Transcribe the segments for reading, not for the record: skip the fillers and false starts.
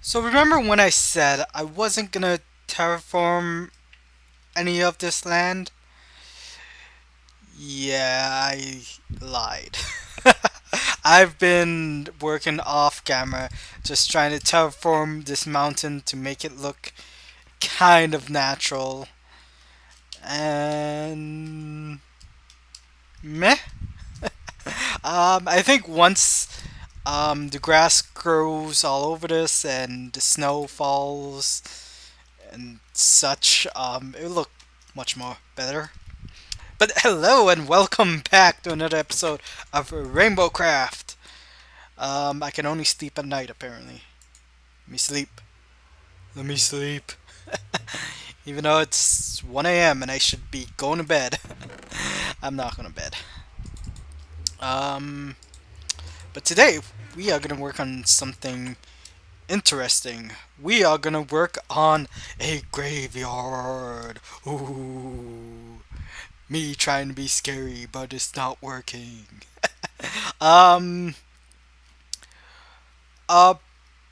So remember when I said I wasn't gonna terraform any of this land? Yeah, I lied. I've been working off camera just trying to terraform this mountain to make it look kind of natural. And meh. I think once the grass grows all over this and the snow falls and such, it will look much more better. But hello and welcome back to another episode of Rainbowcraft. I can only sleep at night apparently. Let me sleep. Let me sleep. Even though it's 1 a.m. and I should be going to bed. I'm not going to bed. Um, but today we are going to work on something interesting. We are going to work on a graveyard. Ooh. Me trying to be scary, but it's not working. Um, a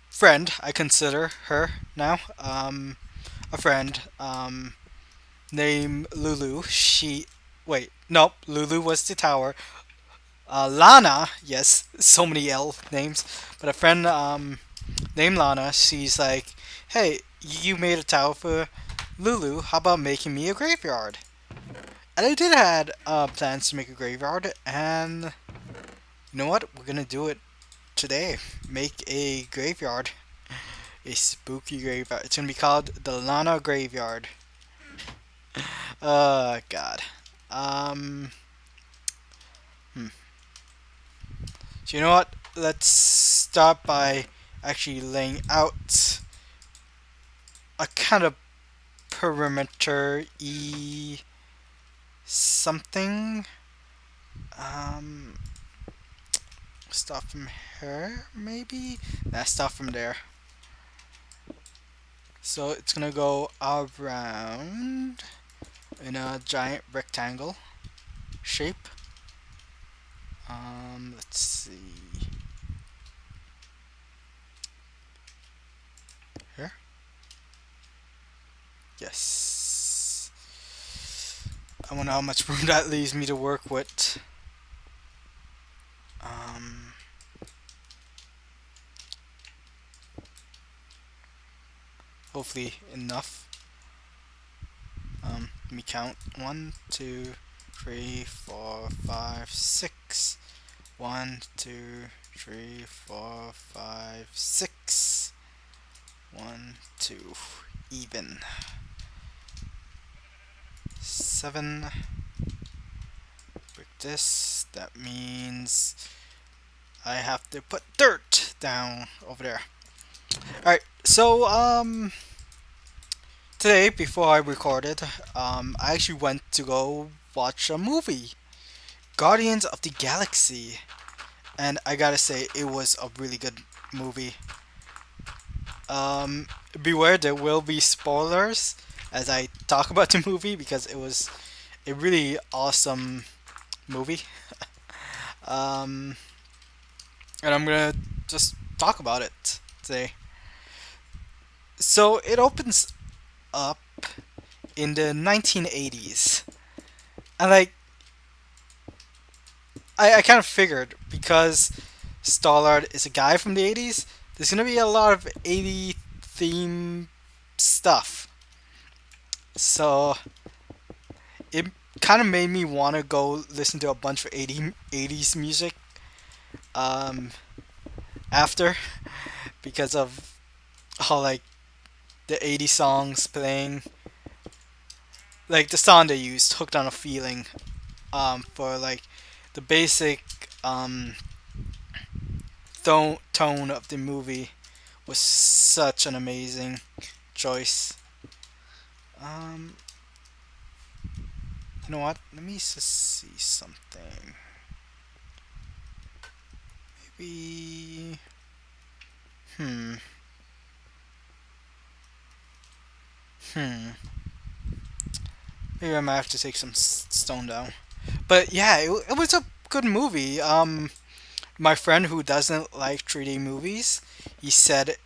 friend, I consider her now. A friend, named Lulu. Wait, nope, Lulu was the tower. Lana, yes, so many L names, but a friend, named Lana, she's like, hey, you made a tower for Lulu, how about making me a graveyard? And I did had plans to make a graveyard, and you know what? We're gonna do it today. Make a graveyard. A spooky graveyard. It's gonna be called the Lana Graveyard. God. Um, hmm. So you know what? Let's start by actually laying out a kind of perimeter e something. Um, start from here, maybe? Nah, start from there. So it's gonna go around in a giant rectangle shape. Let's see here. Yes. I wonder how much room that leaves me to work with. Um, Hopefully enough. Let me count. 1, 2, 3, 4, 5, 6. 1, 2, 3, 4, 5, 6. 1, 2. Even. 7. Break this. That means I have to put dirt down over there. Alright, so, today, before I recorded, I actually went to go watch a movie, Guardians of the Galaxy, and I gotta say, it was a really good movie. Um, Beware, there will be spoilers as I talk about the movie because it was a really awesome movie. Um, and I'm gonna just talk about it today. So it opens up in the 1980s. And like I kind of figured because Starlord is a guy from the 80s, there's gonna be a lot of 80 theme stuff. So it kind of made me want to go listen to a bunch of 80s music um, after because of how like the 80s songs playing, like the song they used, "Hooked on a Feeling," for like the basic um, tone of the movie was such an amazing choice. Um, you know what? Let me just see something. Maybe. Hmm. Hmm. Maybe I might have to take some stone down. But yeah, it was a good movie. My friend who doesn't like 3D movies, he said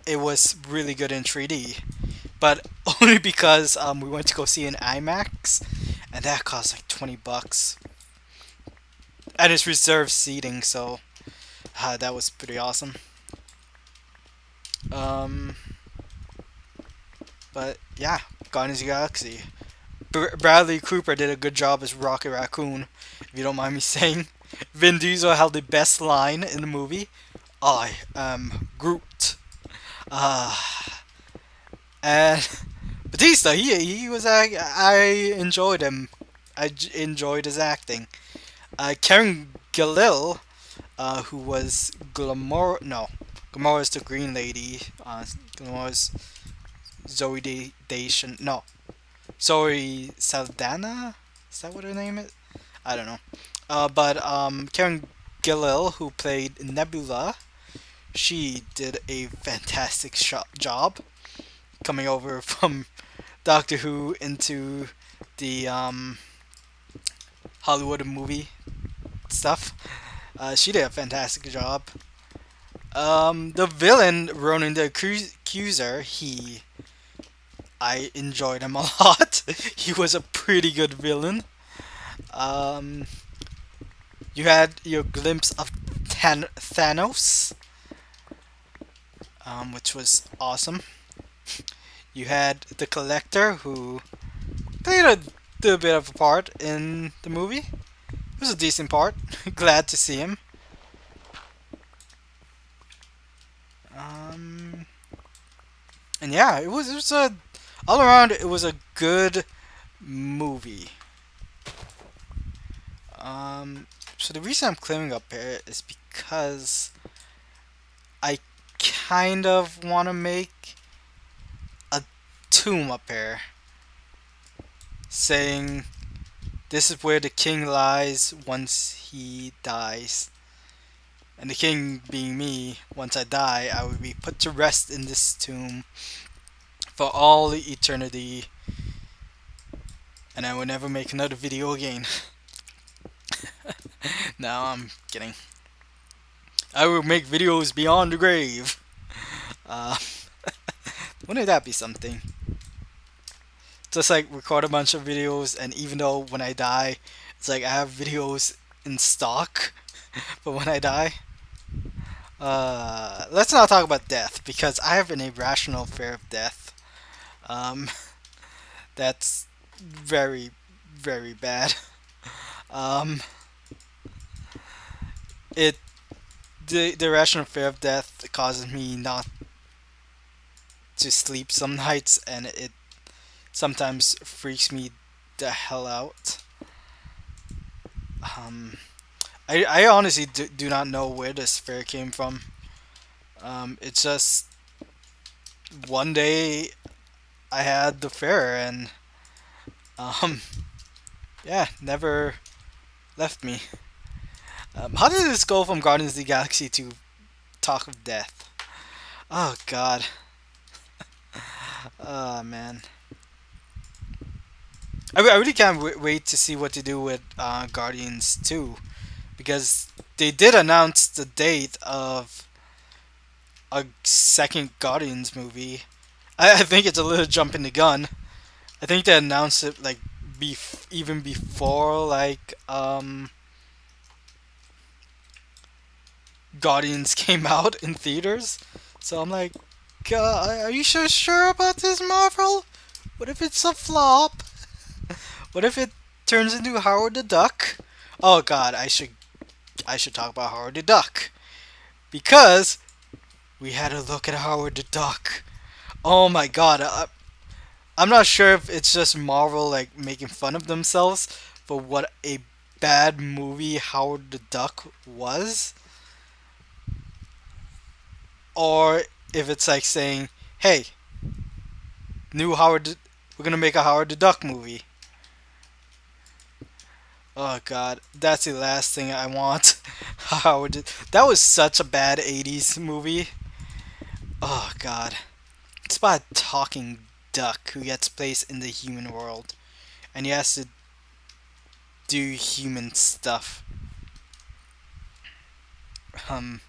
it was really good in 3D, but only because we went to go see an IMAX, and that cost like $20, and it's reserved seating, so that was pretty awesome. Um, but yeah, Guardians of the Galaxy. Bradley Cooper did a good job as Rocket Raccoon, if you don't mind me saying. Vin Diesel held the best line in the movie. I am Groot. Uh, and Batista, he was I enjoyed him. Enjoyed his acting. Karen Gillill, who was Glamour. No, Glamour is the Green Lady. Glamour is Zoe Dation. No, Zoe Saldana. Is that what her name is? I don't know. But Karen Gillill, who played Nebula, she did a fantastic job coming over from Doctor Who into the Hollywood movie stuff. She did a fantastic job. The villain, Ronan the Accuser, I enjoyed him a lot. He was a pretty good villain. Um, you had your glimpse of Thanos, which was awesome. You had the Collector, who played a little bit of a part in the movie. It was a decent part. Glad to see him. Um, and yeah, it was a all around. It was a good movie. So the reason I'm clearing up here is because I kind of want to make a tomb up here, saying this is where the king lies once he dies. And the king being me, once I die, I will be put to rest in this tomb for all eternity, and I will never make another video again. No, I'm kidding. I will make videos beyond the grave. Uh, wouldn't that be something? Just like record a bunch of videos, and even though when I die, it's like I have videos in stock for when I die. Let's not talk about death because I have an irrational fear of death. Um, that's very, very bad. Um, it the irrational fear of death causes me not to sleep some nights, and it sometimes freaks me the hell out. Um, I honestly do not know where this fear came from. It's just one day I had the fear, and um, yeah, never left me. How did this go from Guardians of the Galaxy to talk of death? Oh God. Oh man. I really can't wait to see what to do with Guardians 2, because they did announce the date of a second Guardians movie. I think it's a little jump in the gun. I think they announced it like even before Guardians came out in theaters. So I'm like, God, are you sure about this, Marvel? What if it's a flop? What if it turns into Howard the Duck? Oh God, I should talk about Howard the Duck, because we had a look at Howard the Duck. Oh my God, I'm not sure if it's just Marvel like making fun of themselves for what a bad movie Howard the Duck was, or if it's like saying, "Hey, we're gonna make a Howard the Duck movie." Oh God, that's the last thing I want. That was such a bad '80s movie. Oh God, it's about a talking duck who gets placed in the human world, and he has to do human stuff. Um,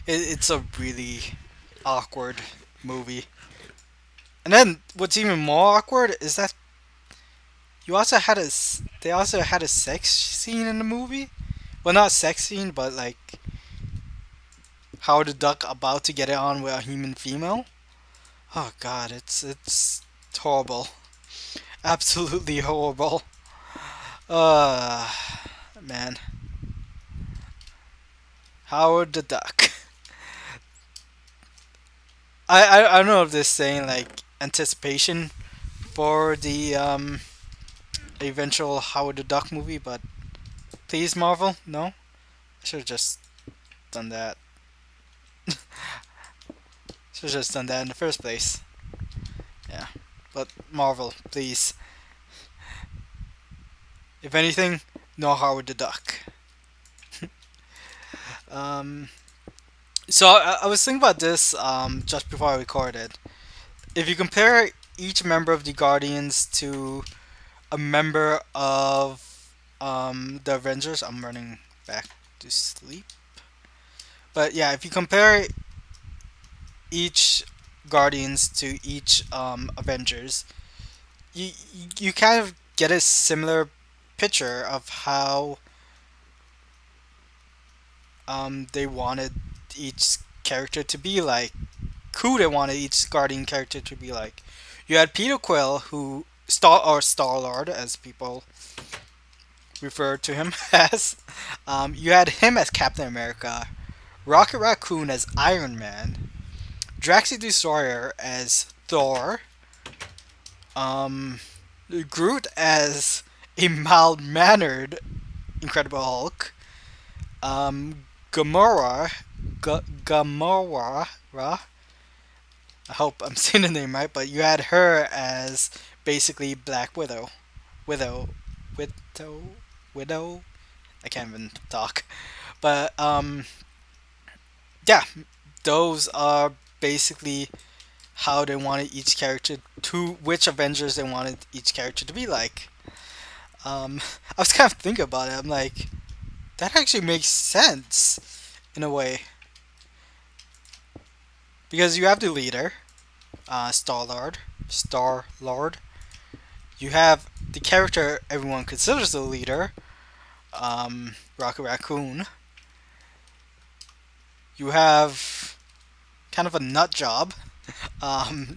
it's a really awkward movie. And then what's even more awkward is that they also had a sex scene in the movie. Well, not sex scene, but like Howard the Duck about to get it on with a human female. Oh god, it's horrible. Absolutely horrible. Uh man. Howard the Duck. I don't know if this saying like anticipation for the eventual Howard the Duck movie, but please Marvel, no? I should have just done that. Should have just done that in the first place. Yeah. But Marvel, please. If anything, no Howard the Duck. Um so I was thinking about this just before I recorded. If you compare each member of the Guardians to a member of the Avengers, I'm running back to sleep. But yeah, if you compare each Guardians to each Avengers, you kind of get a similar picture of how they wanted each character to be like, who they wanted each Guardian character to be like. You had Peter Quill, who Star Lord, as people refer to him as. You had him as Captain America, Rocket Raccoon as Iron Man, Drax the Destroyer as Thor, um, Groot as a mild mannered Incredible Hulk, Gamora, Gamora, I hope I'm saying the name right, but you had her as basically Black Widow. Widow. Widow. Widow? I can't even talk. But, yeah, those are basically how they wanted each character to, which Avengers they wanted each character to be like. I was kind of thinking about it. I'm like, that actually makes sense in a way. Because you have the leader, Star Lord. You have the character everyone considers the leader, Rocket Raccoon. You have kind of a nut job,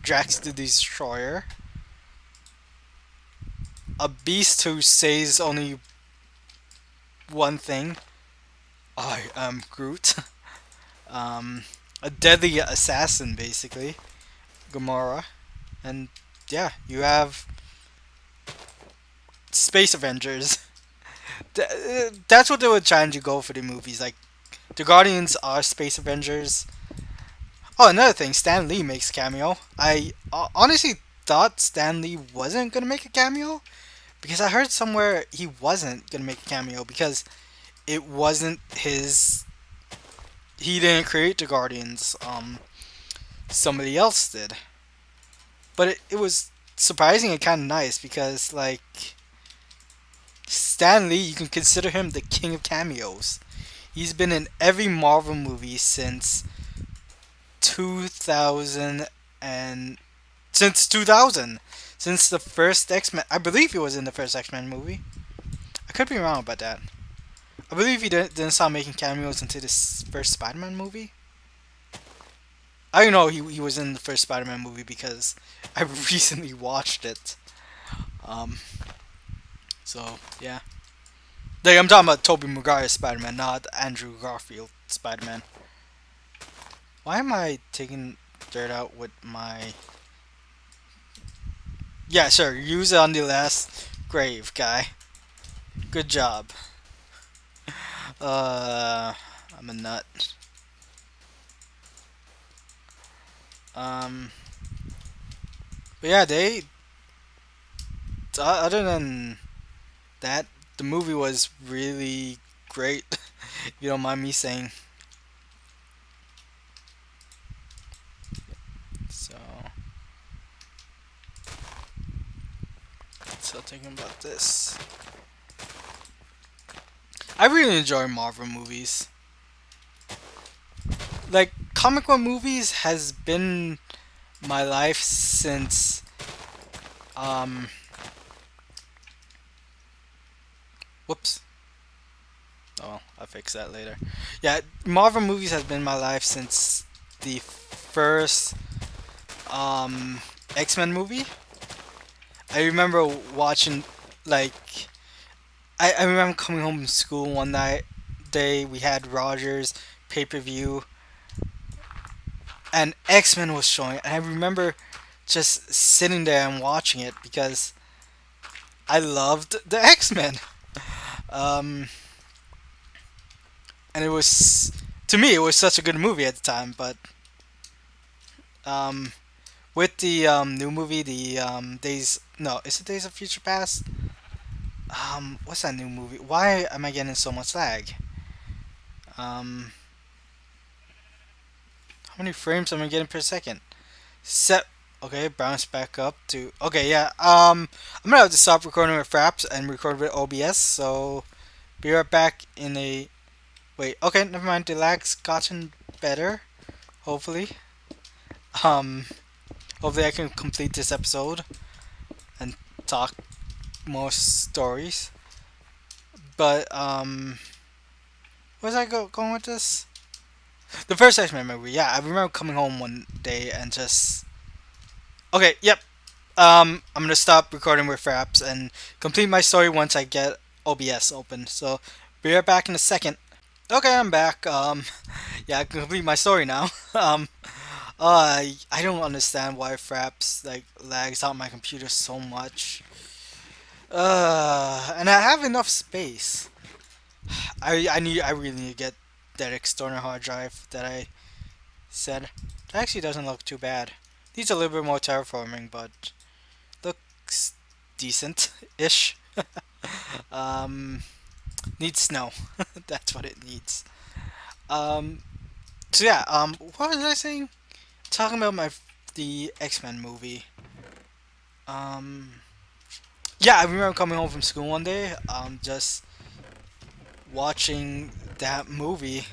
Drax the Destroyer. A beast who says only one thing: I am Groot. A deadly assassin, basically, Gamora. And yeah, you have Space Avengers. That's what they were trying to go for the movies. Like, the Guardians are Space Avengers. Oh, another thing, Stan Lee makes a cameo. I honestly thought Stan Lee wasn't gonna make a cameo because I heard somewhere he wasn't gonna make a cameo because it wasn't his. He didn't create the Guardians. Somebody else did. But it was surprising and kind of nice because like Stan Lee, you can consider him the king of cameos. He's been in every Marvel movie since 2000 and since 2000, since the first X-Men. I believe he was in the first X-Men movie. I could be wrong about that. I believe he didn't start making cameos until this first Spider-Man movie. I know he was in the first Spider-Man movie because I recently watched it. Um, so yeah. Like, I'm talking about Tobey Maguire's Spider-Man, not Andrew Garfield Spider-Man. Why am I taking dirt out with my... Yeah, sure. Use it on the last grave, guy. Good job. I'm a nut. Um, but yeah, other than that, the movie was really great. If you don't mind me saying. So, thinking about this. I really enjoy Marvel movies. Like, comic book movies has been my life since um whoops. Oh, well, I'll fix that later. Yeah, Marvel movies has been my life since the first um X-Men movie. I remember watching like I remember coming home from school one night day we had Rogers pay-per-view and X-Men was showing and I remember just sitting there and watching it because I loved the X-Men. Um and it was to me it was such a good movie at the time, but um with the new movie the Days no, is it Days of Future Past? What's that new movie? Why am I getting so much lag? Um how many frames am I getting per second? Set. Okay, bounce back up to. Okay, yeah. I'm gonna have to stop recording with Fraps and record with OBS. So be right back in a. Wait. Okay, never mind. The lag's gotten better. Hopefully. Um. Hopefully I can complete this episode and talk more stories. But where's I going with this? The first X-Men movie. Yeah, I remember coming home one day and just. Okay. Yep. I'm gonna stop recording with Fraps and complete my story once I get OBS open. So, be right back in a second. Okay, I'm back. Yeah, I can complete my story now. I don't understand why Fraps like lags out my computer so much. And I have enough space. I really need to get that external hard drive that I said. That actually doesn't look too bad. Needs a little bit more terraforming, but looks decent-ish. um, needs snow. That's what it needs. Um, so yeah. What was I saying? Talking about the X-Men movie. Um, yeah, I remember coming home from school one day. Just watching that movie.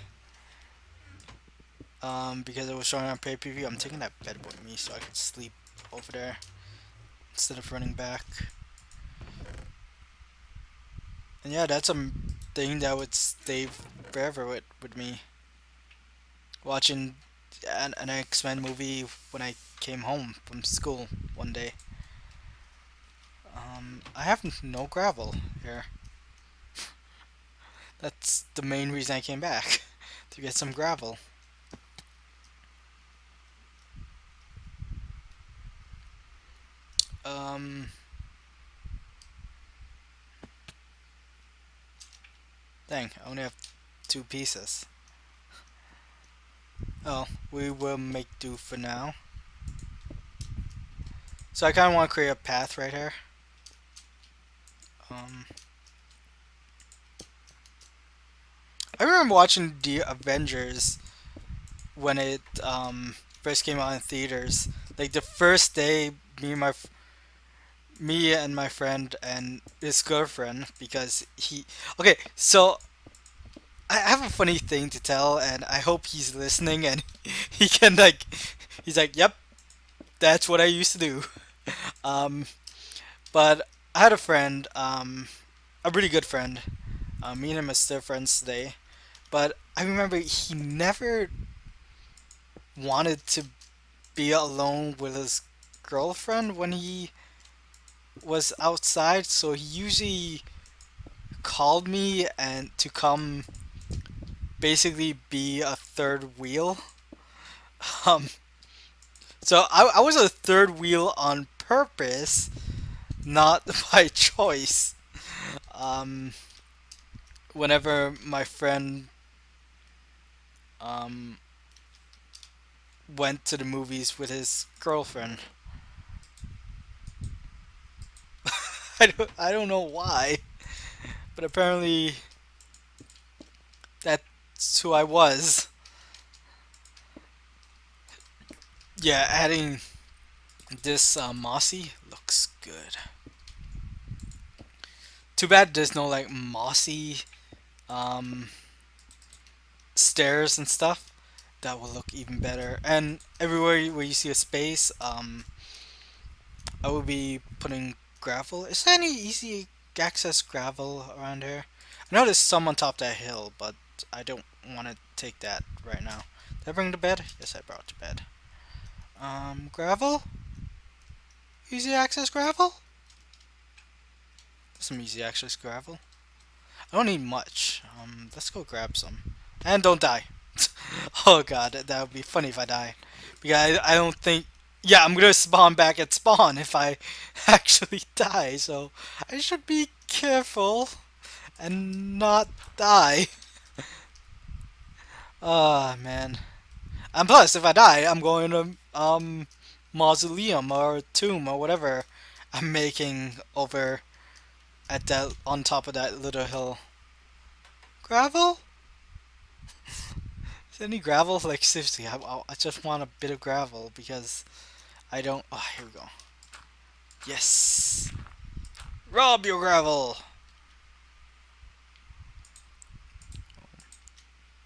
Because it was showing on pay-per-view. I'm taking that bed with me so I can sleep over there instead of running back. And yeah, that's a thing that would stay forever with me. Watching an X Men movie when I came home from school one day. I have no gravel here. That's the main reason I came back to get some gravel. Um, dang, I only have two pieces. Oh, we will make do for now. So I kind of want to create a path right here. Um, I remember watching the Avengers when it first came out in theaters. Like the first day, me and my friend and his girlfriend because he. Okay, so I have a funny thing to tell, and I hope he's listening and he can like. He's like, "Yep, that's what I used to do." Um, but I had a friend, a really good friend. Me and him are still friends today. But I remember he never wanted to be alone with his girlfriend when he was outside, so he usually called me and to come basically be a third wheel. Um, so I was a third wheel on purpose, not by choice. Um, whenever my friend um, went to the movies with his girlfriend. I don't know why, but apparently that's who I was. Yeah, adding this mossy looks good. Too bad there's no like mossy um, stairs and stuff. That will look even better. And everywhere where you see a space, I will be putting gravel. Is there any easy access gravel around here? I know there's some on top of that hill, but I don't want to take that right now. Did I bring the bed? Yes, I brought the bed. Gravel? Easy access gravel? Some easy access gravel. I don't need much. Let's go grab some. And don't die. Oh god, that would be funny if I die. Because I don't think... Yeah, I'm gonna spawn back at spawn if I actually die, so I should be careful and not die. Ah, man. And plus, if I die, I'm going to, mausoleum or tomb or whatever I'm making over at that, on top of that little hill. Gravel? Is there any gravel? Like, seriously, I just want a bit of gravel because I don't... Oh, here we go. Yes! Rob your gravel!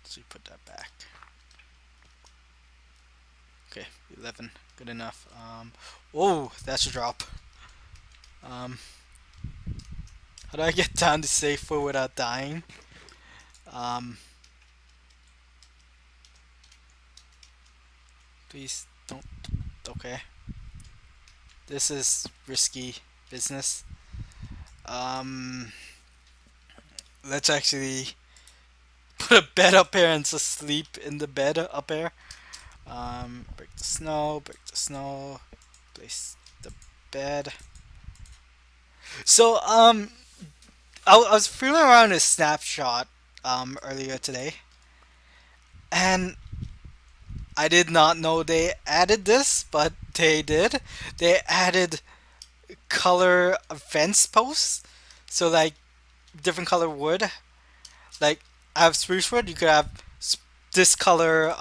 So you put that back. Okay, 11. Good enough. Oh, that should drop. Um, how do I get down to safer without dying? Um, please don't. Okay. This is risky business. Um, let's actually put a bed up here and just sleep in the bed up here. Break the snow, place the bed. So, I was feeling around a snapshot, earlier today, and I did not know they added this, but they did. They added color fence posts. So, like, different color wood. Like, I have spruce wood, you could have this color,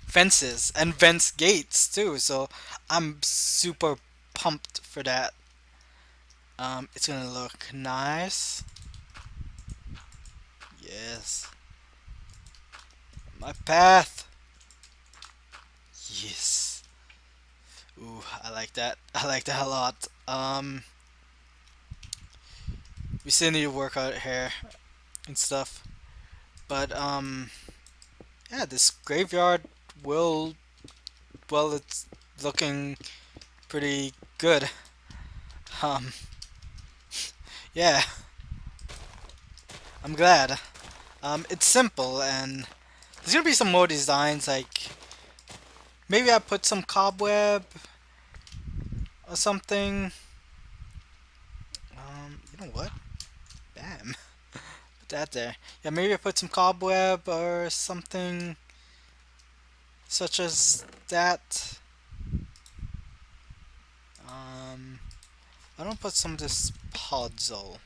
fences and fence gates too. So I'm super pumped for that. It's gonna look nice. Yes. My path. Yes. Ooh, I like that. I like that a lot. We still need to work out here and stuff. But yeah, this graveyard will, well, it's looking pretty good. Um, yeah, I'm glad. It's simple, and there's gonna be some more designs, like maybe I put some cobweb or something. You know what? Bam. Put that there. Yeah, maybe I put some cobweb or something such as that. I don't put some of this podzol.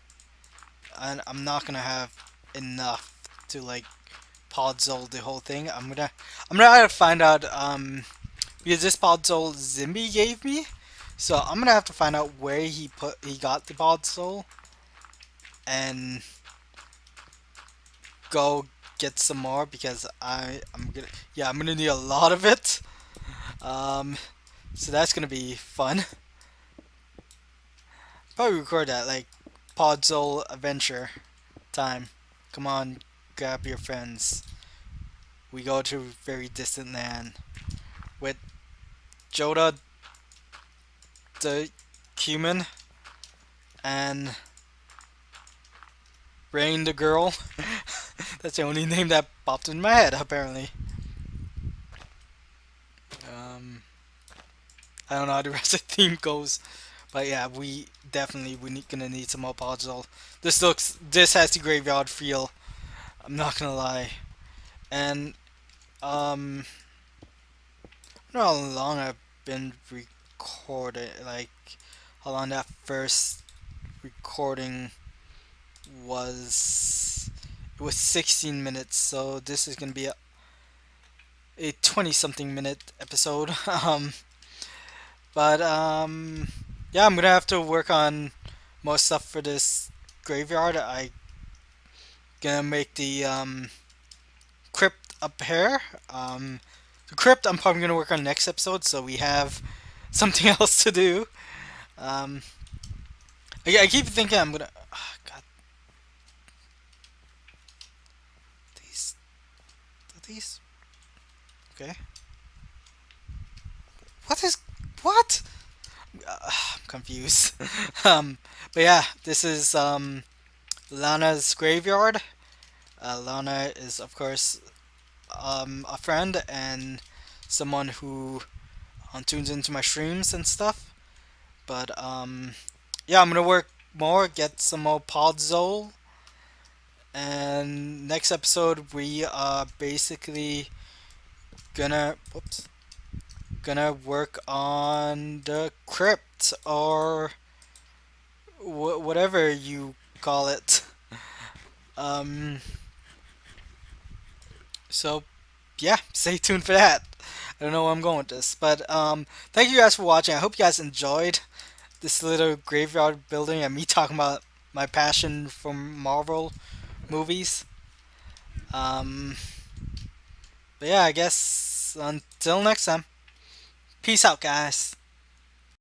And I'm not gonna have enough to like podzol the whole thing. I'm gonna have to find out, because this podzol Zimby gave me. So I'm gonna have to find out where he got the podzol and go get some more because I'm gonna need a lot of it. Um, so that's gonna be fun. Probably record that like podzol adventure time. Come on, grab your friends. We go to very distant land with Joda the human and Rain the girl. That's the only name that popped in my head apparently. Um, I don't know how the rest of the theme goes, but yeah, gonna need some more puzzle. This has the graveyard feel. I'm not gonna lie, and um, I don't know how long I've been recording, like how long that first recording was. It was 16 minutes, so this is gonna be a 20 something minute episode. But yeah, I'm gonna have to work on more stuff for this graveyard. I gonna make the crypt up here. The crypt I'm probably gonna work on next episode, so we have something else to do. Um, I keep thinking I'm gonna. Oh, God, these these. Okay. What is what? I'm confused. um, but yeah, this is Lana's graveyard. Lana is of course a friend and someone who tunes into my streams and stuff. But yeah, I'm gonna work more, get some more Podzol, and next episode we are basically whoops gonna work on the crypt or whatever you call it. Um, so yeah, stay tuned for that. I don't know where I'm going with this, but thank you guys for watching. I hope you guys enjoyed this little graveyard building and me talking about my passion for Marvel movies. Um, but yeah, I guess until next time, peace out, guys.